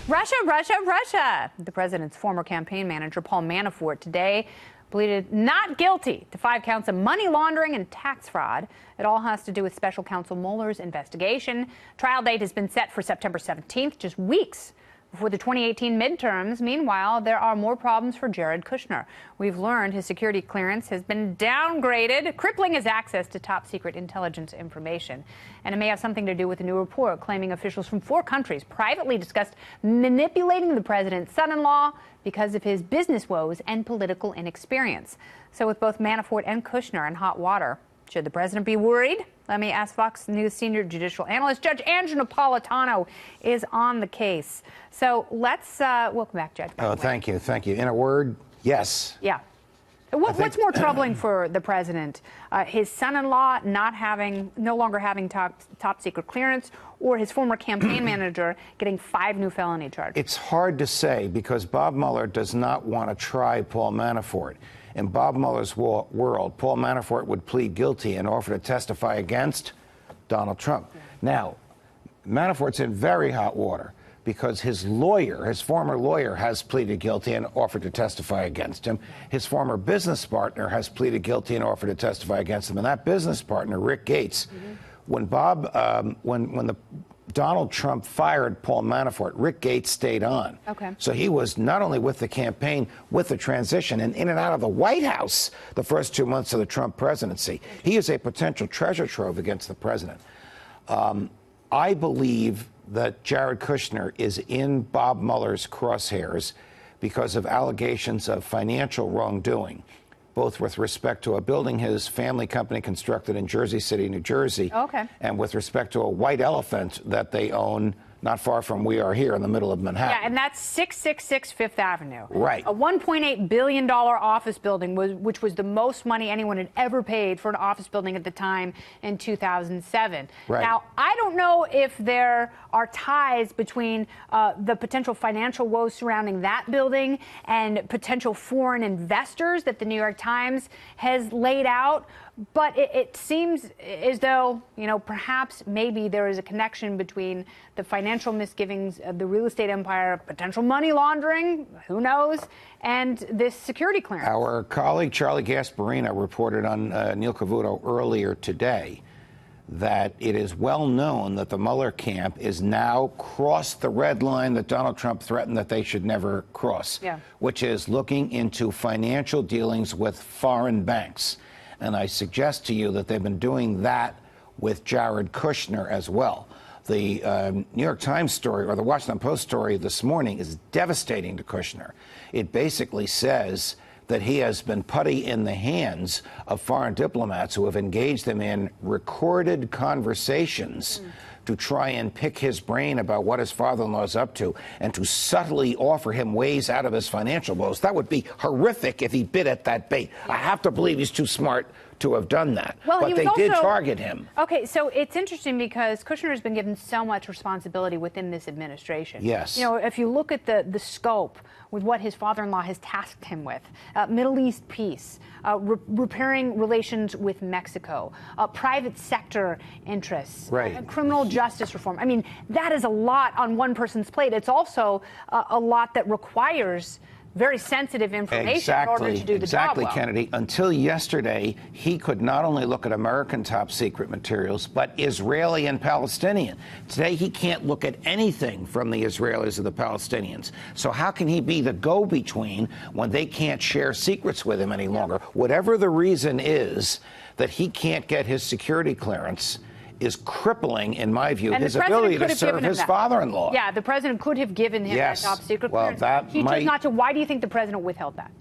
Russia, Russia, Russia. The president's former campaign manager, Paul Manafort, today pleaded not guilty to 5 counts of money laundering and tax fraud. It all has to do with special counsel Mueller's investigation. Trial date has been set for September 17th, just weeks before the 2018 midterms. Meanwhile, there are more problems for Jared Kushner. We've learned his security clearance has been downgraded, crippling his access to top secret intelligence information. And it may have something to do with a new report claiming officials from 4 countries privately discussed manipulating the president's son-in-law because of his business woes and political inexperience. So with both Manafort and Kushner in hot water, should the president be worried? Let me ask Fox News senior judicial analyst Judge Andrew Napolitano is on the case. So let's welcome back, Judge. Oh, thank you. Thank you. In a word, yes. Yeah. What's more troubling for the president? His son-in-law no longer having top secret clearance, or his former campaign manager getting 5 new felony charges? It's hard to say because Bob Mueller does not want to try Paul Manafort. In Bob Mueller's world, Paul Manafort would plead guilty and offer to testify against Donald Trump. Yeah. Now, Manafort's in very hot water because his lawyer, his former lawyer, has pleaded guilty and offered to testify against him. His former business partner has pleaded guilty and offered to testify against him. And that business partner, Rick Gates, when Donald Trump fired Paul Manafort, Rick Gates stayed on. Okay. So he was not only with the campaign, with the transition, and in and out of the White House the first 2 months of the Trump presidency. He is a potential treasure trove against the president. I believe that Jared Kushner is in Bob Mueller's crosshairs because of allegations of financial wrongdoing, both with respect to a building his family company constructed in Jersey City, New Jersey, and with respect to a white elephant that they own not far from we are here in the middle of Manhattan. Yeah, and that's 666 Fifth Avenue. Right. A $1.8 billion office building, which was the most money anyone had ever paid for an office building at the time in 2007. Right. Now, I don't know if there are ties between the potential financial woes surrounding that building and potential foreign investors that the New York Times has laid out. But it seems as though, perhaps maybe there is a connection between the financial misgivings of the real estate empire, potential money laundering, who knows, and this security clearance. Our colleague Charlie Gasparino reported on Neil Cavuto earlier today that it is well known that the Mueller camp is now crossed the red line that Donald Trump threatened that they should never cross, which is looking into financial dealings with foreign banks. And I suggest to you that they've been doing that with Jared Kushner as well. The New York Times story, or the Washington Post story this morning, is devastating to Kushner. It basically says that he has been putty in the hands of foreign diplomats who have engaged him in recorded conversations to try and pick his brain about what his father-in-law is up to and to subtly offer him ways out of his financial woes. That would be horrific if he bit at that bait. I have to believe he's too smart to have done that. Well, but they did target him. Okay, so it's interesting because Kushner has been given so much responsibility within this administration. Yes. If you look at the scope with what his father-in-law has tasked him with, Middle East peace, repairing relations with Mexico, private sector interests, criminal justice reform. I mean, that is a lot on one person's plate. It's also a lot that requires very sensitive information in order to do the job well. Kennedy. Until yesterday, he could not only look at American top secret materials, but Israeli and Palestinian. Today, he can't look at anything from the Israelis or the Palestinians. So how can he be the go-between when they can't share secrets with him any longer? Whatever the reason is that he can't get his security clearance is crippling, in my view, his ability to serve his father-in-law. Yeah, the president could have given him that top secret clearance. He chose not to. Why do you think the president withheld that?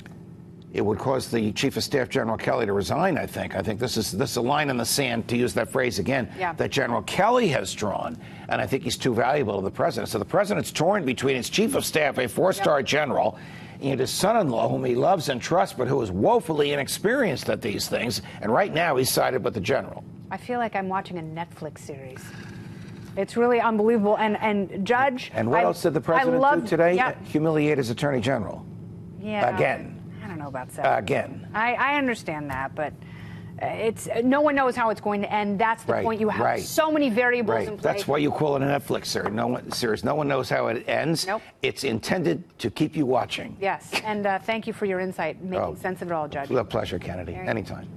It would cause the Chief of Staff, General Kelly, to resign, I think. I think this is a line in the sand, to use that phrase again, that General Kelly has drawn, and I think he's too valuable to the president. So the president's torn between his Chief of Staff, a 4-star general, and his son-in-law, whom he loves and trusts, but who is woefully inexperienced at these things, and right now he's sided with the general. I feel like I'm watching a Netflix series. It's really unbelievable. And Judge... And what else did the president do today? Humiliate his attorney general. Yeah. Again. I don't know about that. Again. I understand that, but no one knows how it's going to end. That's the point. You have so many variables in play. That's why you call it a Netflix series. No one knows how it ends. Nope. It's intended to keep you watching. Yes, and thank you for your insight, making sense of it all, Judge. A pleasure, Kennedy. Anytime.